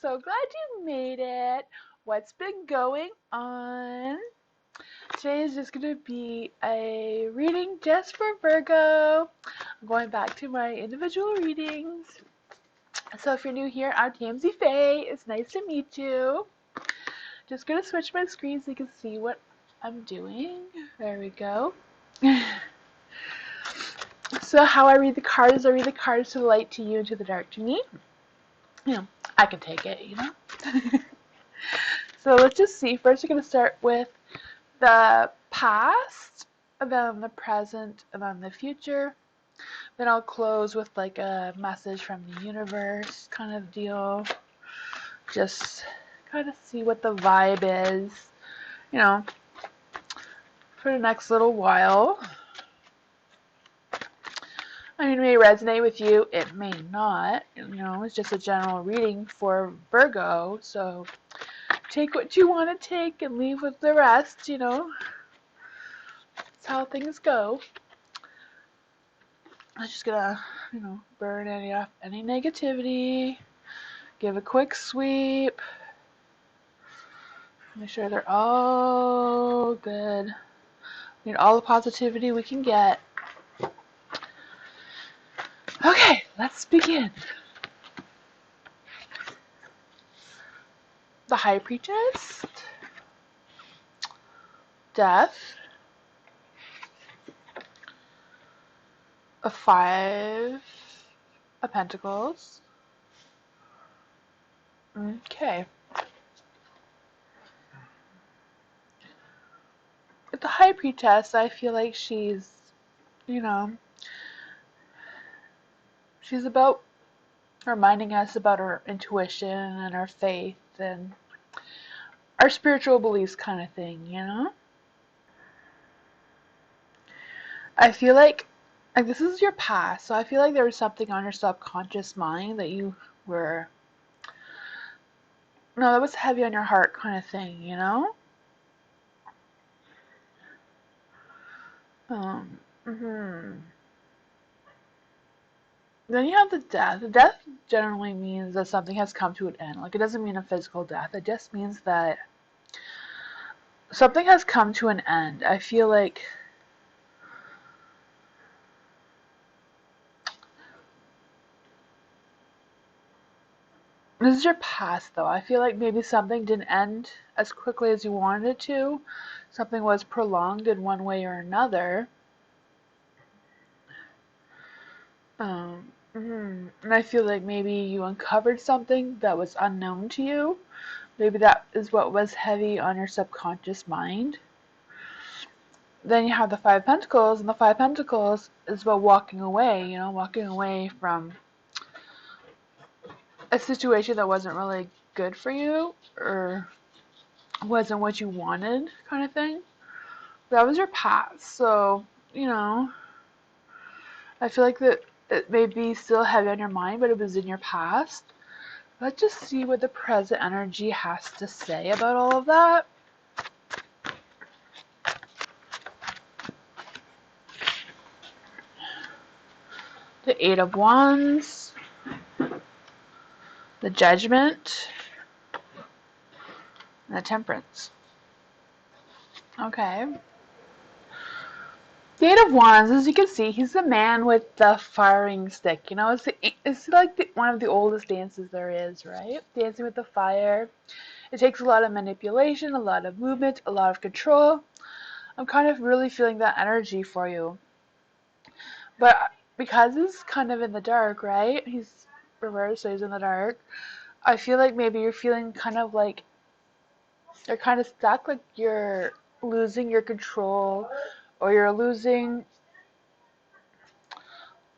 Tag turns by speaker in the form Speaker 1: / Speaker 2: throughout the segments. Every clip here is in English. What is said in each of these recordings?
Speaker 1: so glad you made it. What's been going on? Today is just going to be a reading just for Virgo. I'm going back to my individual readings. So if you're new here, I'm TMZ Faye. It's nice to meet you. Just going to switch my screen so you can see what I'm doing. There we go. So how I read the cards to the light to you and to the dark to me. I can take it, So let's just see. First, we're going to start with the past, and then the present, and then the future. Then I'll close with like a message from the universe kind of deal. Just kind of see what the vibe is, for the next little while. I mean, it may resonate with you, it may not. It's just a general reading for Virgo, so take what you want to take and leave with the rest, That's how things go. I'm just gonna, burn any negativity, give a quick sweep, make sure they're all good. Need all the positivity we can get. Okay, let's begin. The High Priestess, Death, a Five of Pentacles. Okay. With the High Priestess, I feel like she's, she's about reminding us about our intuition and our faith and our spiritual beliefs kind of thing, I feel like this is your past, so I feel like there was something on your subconscious mind that you were, that was heavy on your heart kind of thing, Then you have the death. The death generally means that something has come to an end. Like, it doesn't mean a physical death. It just means that something has come to an end. I feel like this is your past, though. I feel like maybe something didn't end as quickly as you wanted it to. Something was prolonged in one way or another. And I feel like maybe you uncovered something that was unknown to you. Maybe that is what was heavy on your subconscious mind. Then you have the Five of Pentacles, and the Five of Pentacles is about walking away, walking away from a situation that wasn't really good for you or wasn't what you wanted kind of thing. That was your past. So, I feel like that it may be still heavy on your mind, but it was in your past. Let's just see what the present energy has to say about all of that. The Eight of Wands, the Judgment, and the Temperance. Okay. The Eight of Wands, as you can see, he's the man with the firing stick. It's like one of the oldest dances there is, right? Dancing with the fire. It takes a lot of manipulation, a lot of movement, a lot of control. I'm kind of really feeling that energy for you. But because he's kind of in the dark, right? He's reversed, so he's in the dark. I feel like maybe you're feeling kind of like you're kind of stuck, like you're losing your control, or you're losing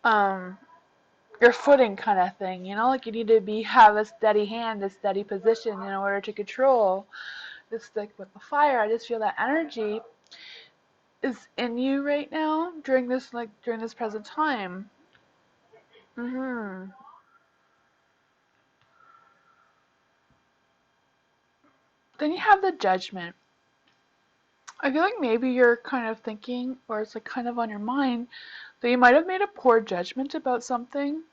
Speaker 1: your footing kind of thing, like you need to have a steady hand, a steady position in order to control the stick with the fire. I just feel that energy is in you right now during this present time. Then you have the Judgment. I feel like maybe you're kind of thinking, or it's like kind of on your mind, that you might have made a poor judgment about something.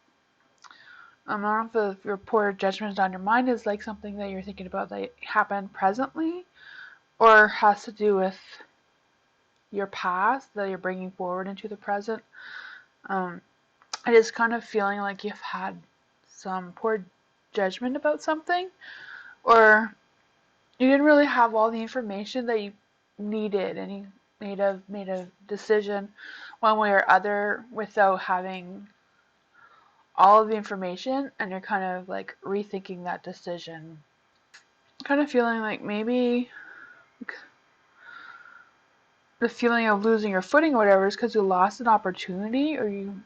Speaker 1: I don't know if your poor judgment on your mind is like something that you're thinking about that happened presently, or has to do with your past that you're bringing forward into the present. It is kind of feeling like you've had some poor judgment about something, or you didn't really have all the information that you needed, and you made a decision one way or other without having all of the information, and you're kind of like rethinking that decision. Kind of feeling like maybe the feeling of losing your footing or whatever is because you lost an opportunity or you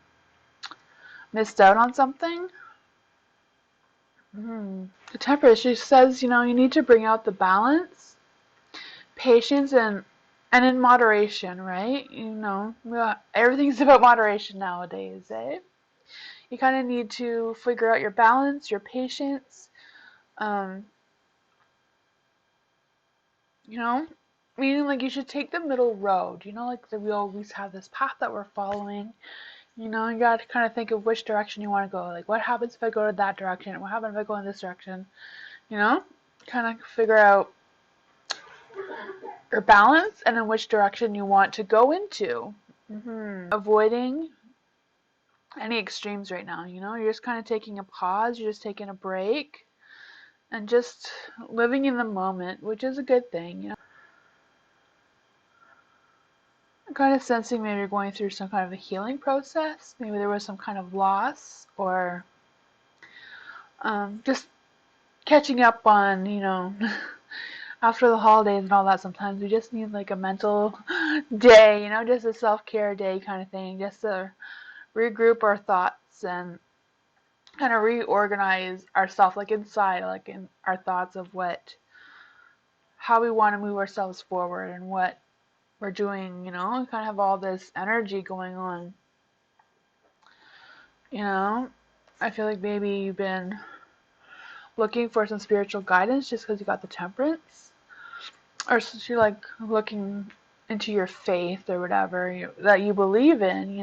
Speaker 1: missed out on something. The Temperance, she says, you need to bring out the balance, patience, and in moderation, right? Everything's about moderation nowadays, eh? You kind of need to figure out your balance, your patience, um, you know, meaning like you should take the middle road. Like we always have this path that we're following. You got to kind of think of which direction you want to go. Like, what happens if I go to that direction? What happens if I go in this direction? Kind of figure out your balance and in which direction you want to go into. Avoiding any extremes right now. You're just kind of taking a pause. You're just taking a break and just living in the moment, which is a good thing. I'm kind of sensing maybe you're going through some kind of a healing process. Maybe there was some kind of loss or just catching up on, after the holidays and all that, sometimes we just need like a mental day, just a self-care day kind of thing, just to regroup our thoughts and kind of reorganize ourselves, like inside, like in our thoughts of how we want to move ourselves forward and what we're doing, and kind of have all this energy going on. I feel like maybe you've been looking for some spiritual guidance just because you got the Temperance, or since you're like looking into your faith or whatever that you believe in.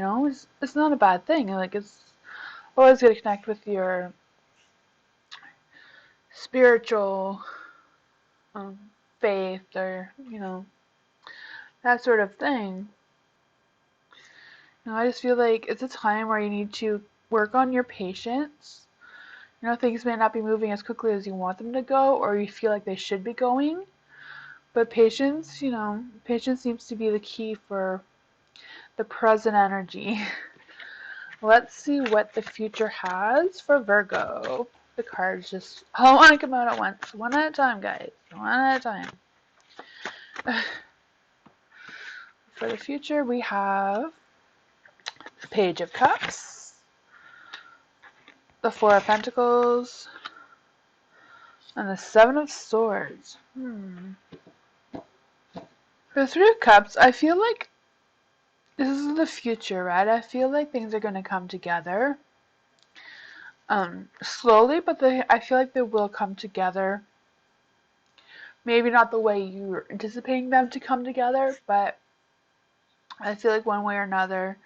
Speaker 1: It's not a bad thing. Like, it's always good to connect with your spiritual um, faith, or that sort of thing. I just feel like it's a time where you need to work on your patience. Things may not be moving as quickly as you want them to go, or you feel like they should be going. But patience, patience seems to be the key for the present energy. Let's see what the future has for Virgo. The cards just all want to come out at once. One at a time, guys. One at a time. For the future, we have the Page of Cups, the Four of Pentacles, and the Seven of Swords. For the Three of Cups, I feel like this is the future, right? I feel like things are going to come together. Slowly, but I feel like they will come together. Maybe not the way you're anticipating them to come together, but I feel like one way or another,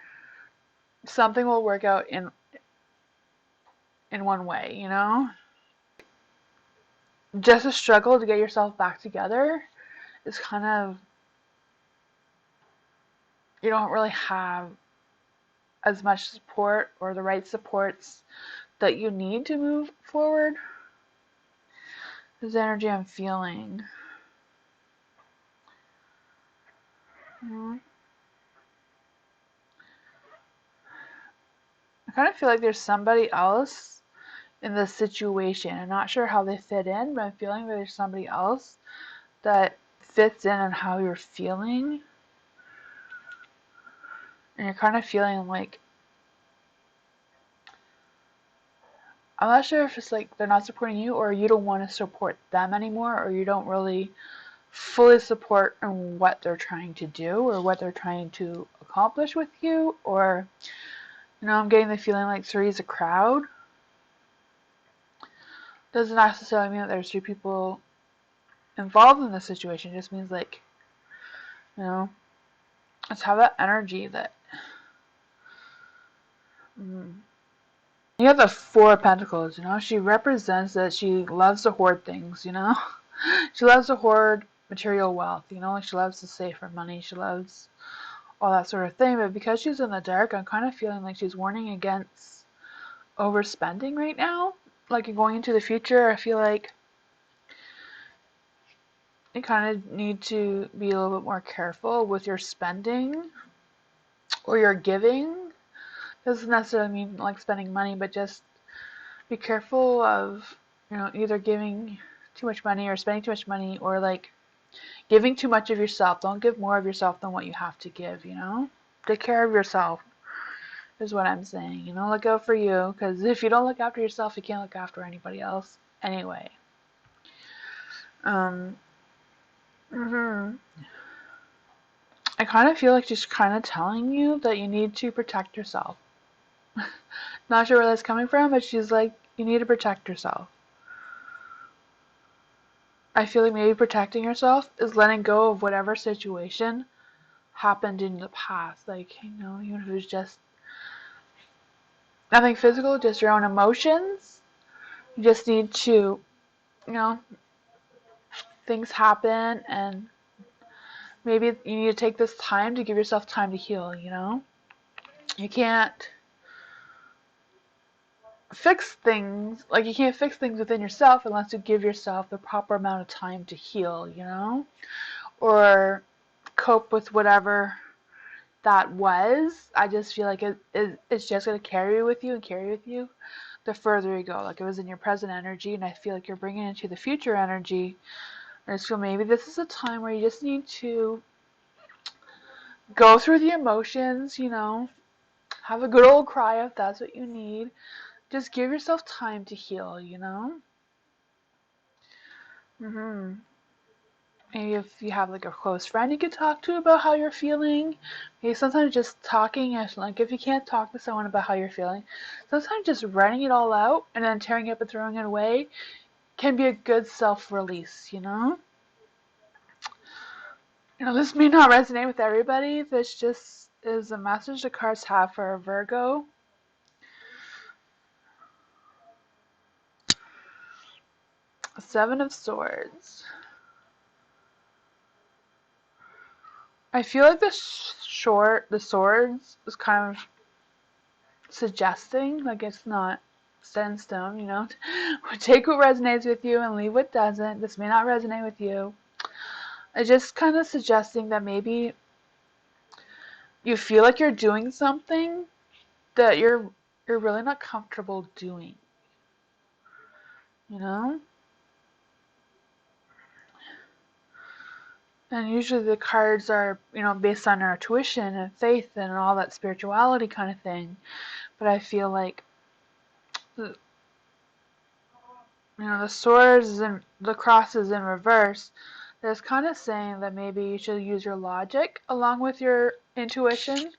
Speaker 1: something will work out in one way, Just a struggle to get yourself back together is kind of, you don't really have as much support or the right supports that you need to move forward. This energy I'm feeling. I kind of feel like there's somebody else in this situation. I'm not sure how they fit in, but I'm feeling that there's somebody else that fits in on how you're feeling. And you're kind of feeling like, I'm not sure if it's like they're not supporting you, or you don't want to support them anymore, or you don't really fully support in what they're trying to do or what they're trying to accomplish with you. Or I'm getting the feeling like three's a crowd. Doesn't necessarily mean that there's three people involved in the situation. It just means like, let's have that energy that You have the Four of Pentacles, you know, she represents that she loves to hoard things, you know. She loves to hoard material wealth, you know, like she loves to save her money, she loves all that sort of thing. But because she's in the dark, I'm kind of feeling like she's warning against overspending right now. Like going into the future, I feel like you kind of need to be a little bit more careful with your spending or your giving. Doesn't necessarily mean like spending money, but just be careful of, you know, either giving too much money or spending too much money, or like giving too much of yourself. Don't give more of yourself than what you have to give, you know? Take care of yourself is what I'm saying. You know, look out for you, because if you don't look after yourself, you can't look after anybody else anyway. Um, hmm I kind of feel like she's kind of telling you that you need to protect yourself. Not sure where that's coming from, but she's like, you need to protect yourself. I feel like maybe protecting yourself is letting go of whatever situation happened in the past. Like, you know, even if it was just nothing physical, just your own emotions. You just need to, you know, things happen, and maybe you need to take this time to give yourself time to heal, you know? You can't fix things, like you can't fix things within yourself unless you give yourself the proper amount of time to heal, you know? Or cope with whatever that was. I just feel like it's just going to carry with you and carry with you the further you go. Like it was in your present energy, and I feel like you're bringing it into the future energy. I just feel maybe this is a time where you just need to go through the emotions, you know, have a good old cry if that's what you need. Just give yourself time to heal, you know? Maybe if you have like a close friend you could talk to about how you're feeling. Maybe sometimes just talking, like if you can't talk to someone about how you're feeling, sometimes just writing it all out and then tearing it up and throwing it away can be a good self-release, you know? You know, this may not resonate with everybody. This just is a message the cards have for a Virgo. Seven of Swords. I feel like the swords is kind of suggesting, like it's not set in stone, you know. Take what resonates with you and leave what doesn't. This may not resonate with you. It's just kind of suggesting that maybe you feel like you're doing something that you're really not comfortable doing, you know? And usually the cards are, you know, based on our tuition and faith and all that spirituality kind of thing. But I feel like, you know, the swords and the crosses in reverse. That's kind of saying that maybe you should use your logic along with your intuition.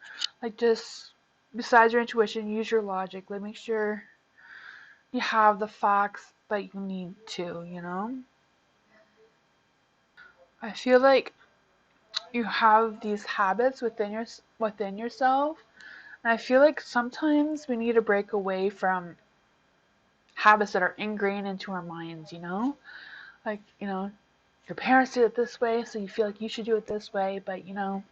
Speaker 1: Like just besides your intuition, use your logic. Like make sure you have the facts that you need to, you know? I feel like you have these habits within yourself. And I feel like sometimes we need to break away from habits that are ingrained into our minds, you know? Like, you know, your parents did it this way, so you feel like you should do it this way, but you know,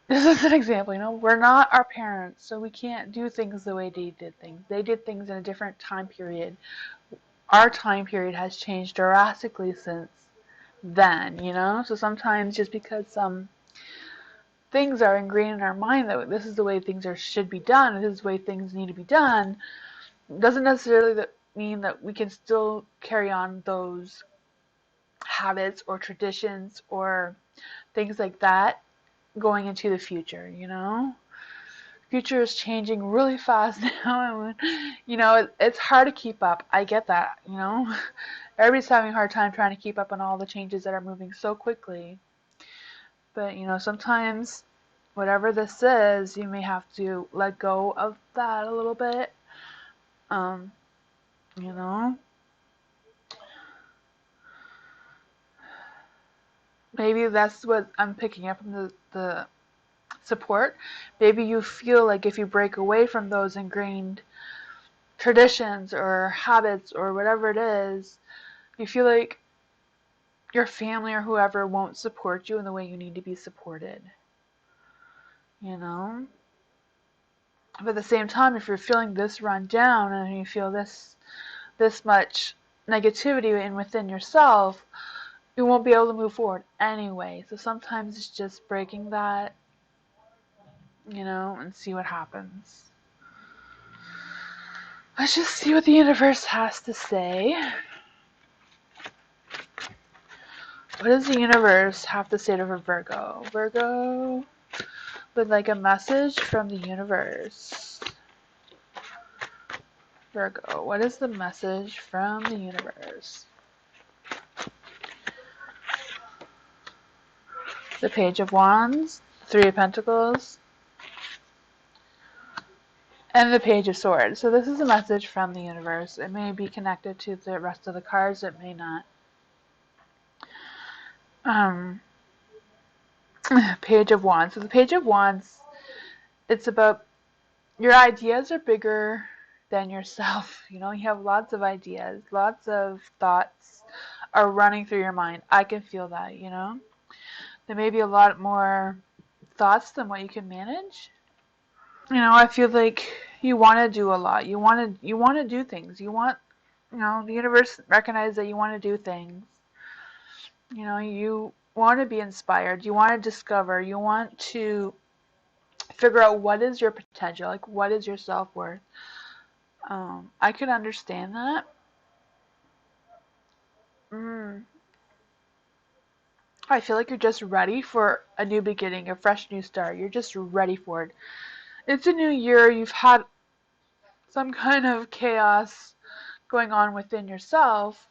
Speaker 1: this is an example, you know, we're not our parents, so we can't do things the way they did things. They did things in a different time period. Our time period has changed drastically since then, you know? So sometimes just because some things are ingrained in our mind that this is the way things should be done, and this is the way things need to be done, doesn't necessarily mean that we can still carry on those habits or traditions or things like that going into the future, you know? Future is changing really fast now, and you know it's hard to keep up. I get that, you know. Everybody's having a hard time trying to keep up on all the changes that are moving so quickly. But you know, sometimes whatever this is, you may have to let go of that a little bit. Um, you know, maybe that's what I'm picking up from the support. Maybe you feel like if you break away from those ingrained traditions or habits or whatever it is, you feel like your family or whoever won't support you in the way you need to be supported. You know? But at the same time, if you're feeling this run down and you feel this much negativity within yourself, you won't be able to move forward anyway. So sometimes it's just breaking that, and see what happens. Let's just see what the universe has to say. What does the universe have to say to Virgo? Virgo would like a message from the universe. Virgo, what is the message from the universe? The Page of Wands, Three of Pentacles, and the Page of Swords. So this is a message from the universe. It may be connected to the rest of the cards, it may not. Page of Wands. So the Page of Wands, it's about your ideas are bigger than yourself. You have lots of ideas, lots of thoughts are running through your mind. I can feel that, There may be a lot more thoughts than what you can manage. I feel like you want to do a lot. You want to do things. You want, the universe recognizes that you want to do things. You want to be inspired. You want to discover. You want to figure out what is your potential, like what is your self-worth. I could understand that. I feel like you're just ready for a new beginning, a fresh new start. You're just ready for it. It's a new year. You've had some kind of chaos going on within yourself.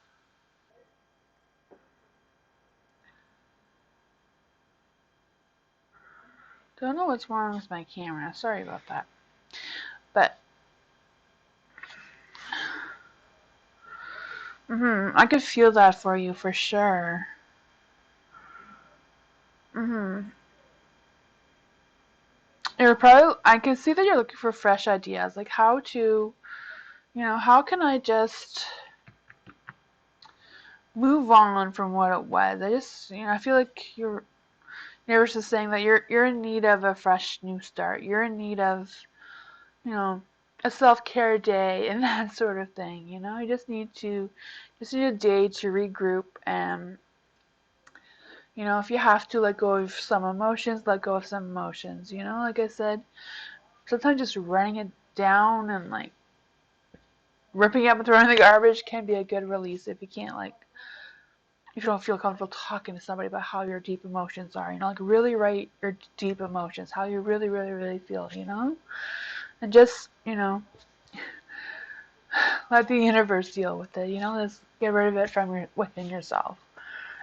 Speaker 1: Don't know what's wrong with my camera. Sorry about that. But I could feel that for you for sure. I can see that you're looking for fresh ideas, like how can I just move on from what it was. I feel like your universe is saying that you're in need of a fresh new start. You're in need of, a self-care day and that sort of thing. You just need a day to regroup and, if you have to let go of some emotions, let go of some emotions. Like I said, sometimes just running it down and like ripping up and throwing in the garbage can be a good release if you don't feel comfortable talking to somebody about how your deep emotions are. Like really write your deep emotions, how you really, really, really feel, and just, let the universe deal with it, just get rid of it from within yourself.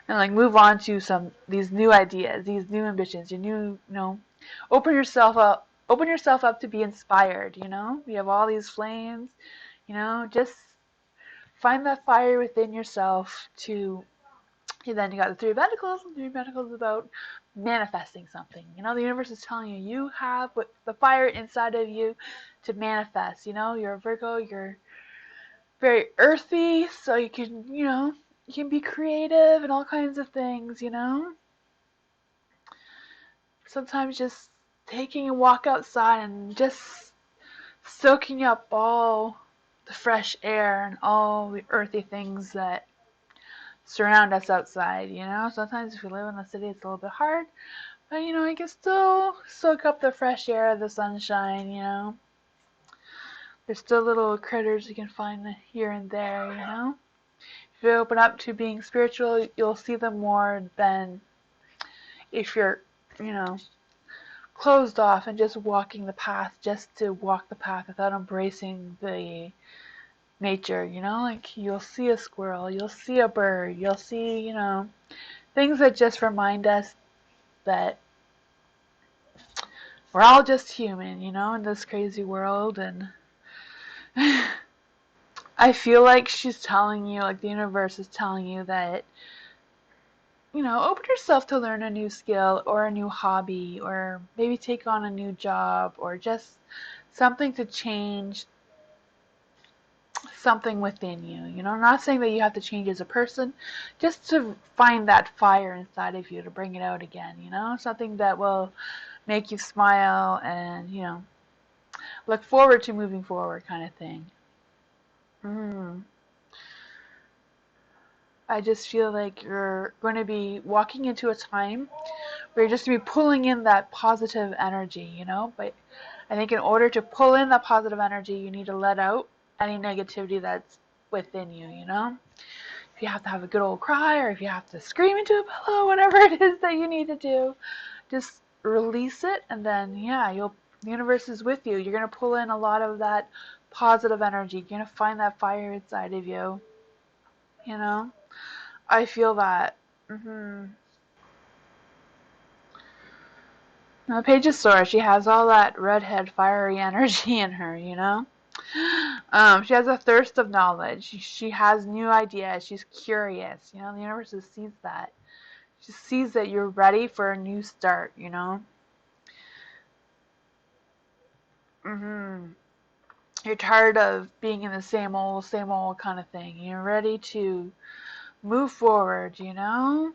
Speaker 1: And like move on to these new ideas, these new ambitions, your new, open yourself up to be inspired, You have all these flames, just find that fire within yourself to. And then you got the Three of Pentacles. The Three of Pentacles is about manifesting something. The universe is telling you have the fire inside of you to manifest. You're a Virgo. You're very earthy, so you can be creative and all kinds of things. Sometimes just taking a walk outside and just soaking up all the fresh air and all the earthy things that surround us outside. Sometimes if we live in the city, it's a little bit hard, but you can still soak up the fresh air, the sunshine. There's still little critters you can find here and there. If you open up to being spiritual, you'll see them more than if you're, closed off and just walking the path just to walk the path without embracing the nature. Like you'll see a squirrel, you'll see a bird, you'll see, things that just remind us that we're all just human, in this crazy world. And I feel like she's telling you, like the universe is telling you that, open yourself to learn a new skill or a new hobby or maybe take on a new job or just something to change something within you. I'm not saying that you have to change as a person, just to find that fire inside of you to bring it out again, something that will make you smile and, look forward to moving forward kind of thing. I just feel like you're going to be walking into a time where you're just going to be pulling in that positive energy, But I think in order to pull in that positive energy, you need to let out any negativity that's within you, If you have to have a good old cry or if you have to scream into a pillow, whatever it is that you need to do, just release it, and then, yeah, the universe is with you. You're going to pull in a lot of that positive energy. You're going to find that fire inside of you, you know? I feel that. Now, Page of Swords, she has all that redhead fiery energy in her, She has a thirst of knowledge. She has new ideas. She's curious. The universe just sees that. She sees that you're ready for a new start, You're tired of being in the same old kind of thing. You're ready to move forward, hmm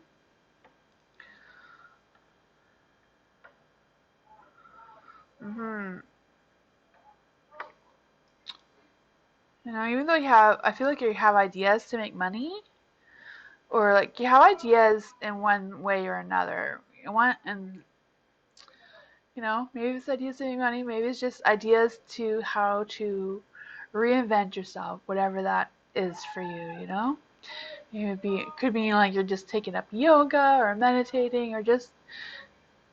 Speaker 1: Even though I feel like you have ideas to make money, or like you have ideas in one way or another. Maybe it's ideas to make money, maybe it's just ideas to how to reinvent yourself, whatever that is for you, it could be like you're just taking up yoga or meditating or just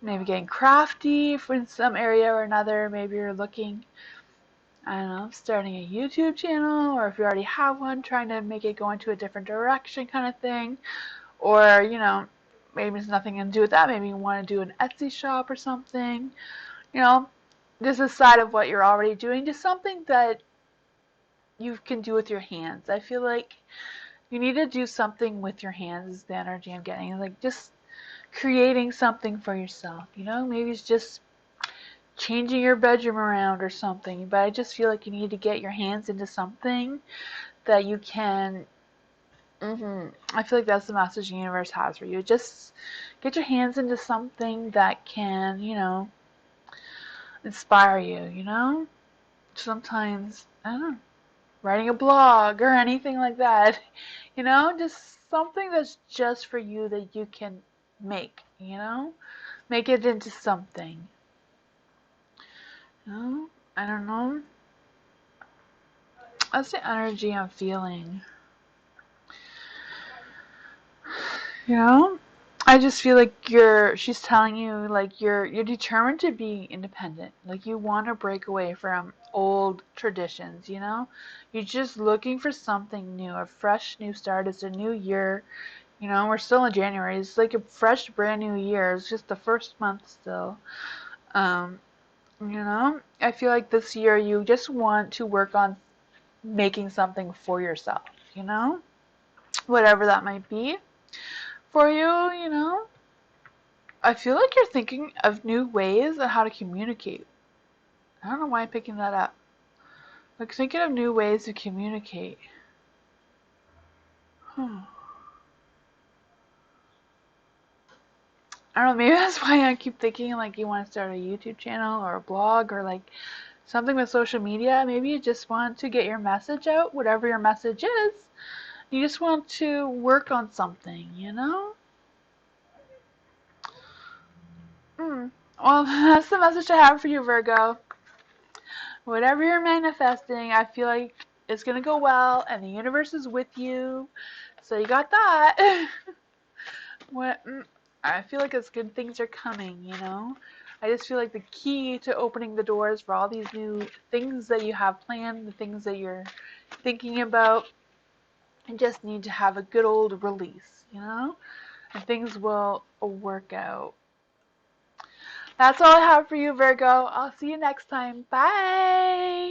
Speaker 1: maybe getting crafty in some area or another. Maybe you're looking, I don't know, starting a YouTube channel, or if you already have one, trying to make it go into a different direction kind of thing. Or, maybe it's nothing to do with that. Maybe you want to do an Etsy shop or something. Just aside of what you're already doing, just something that you can do with your hands. I feel like you need to do something with your hands is the energy I'm getting. Like just creating something for yourself, Maybe it's just changing your bedroom around or something. But I just feel like you need to get your hands into something that you can. I feel like that's the message the universe has for you. Just get your hands into something that can, inspire you, Sometimes, I don't know, writing a blog or anything like that, Just something that's just for you that you can make, Make it into something. I don't know. That's the energy I'm feeling. You know? I just feel like she's telling you like you're determined to be independent. Like you want to break away from old traditions, You're just looking for something new, a fresh new start. It's a new year. We're still in January. It's like a fresh brand new year. It's just the first month still. I feel like this year you just want to work on making something for yourself, Whatever that might be for you, I feel like you're thinking of new ways on how to communicate. I don't know why I'm picking that up. Like thinking of new ways to communicate. I don't know, maybe that's why I keep thinking like you want to start a YouTube channel or a blog or like something with social media. Maybe you just want to get your message out, whatever your message is. You just want to work on something, Well, that's the message I have for you, Virgo. Whatever you're manifesting, I feel like it's going to go well and the universe is with you. So you got that. What? I feel like as good things are coming, I just feel like the key to opening the doors for all these new things that you have planned, the things that you're thinking about, you just need to have a good old release, And things will work out. That's all I have for you, Virgo. I'll see you next time. Bye!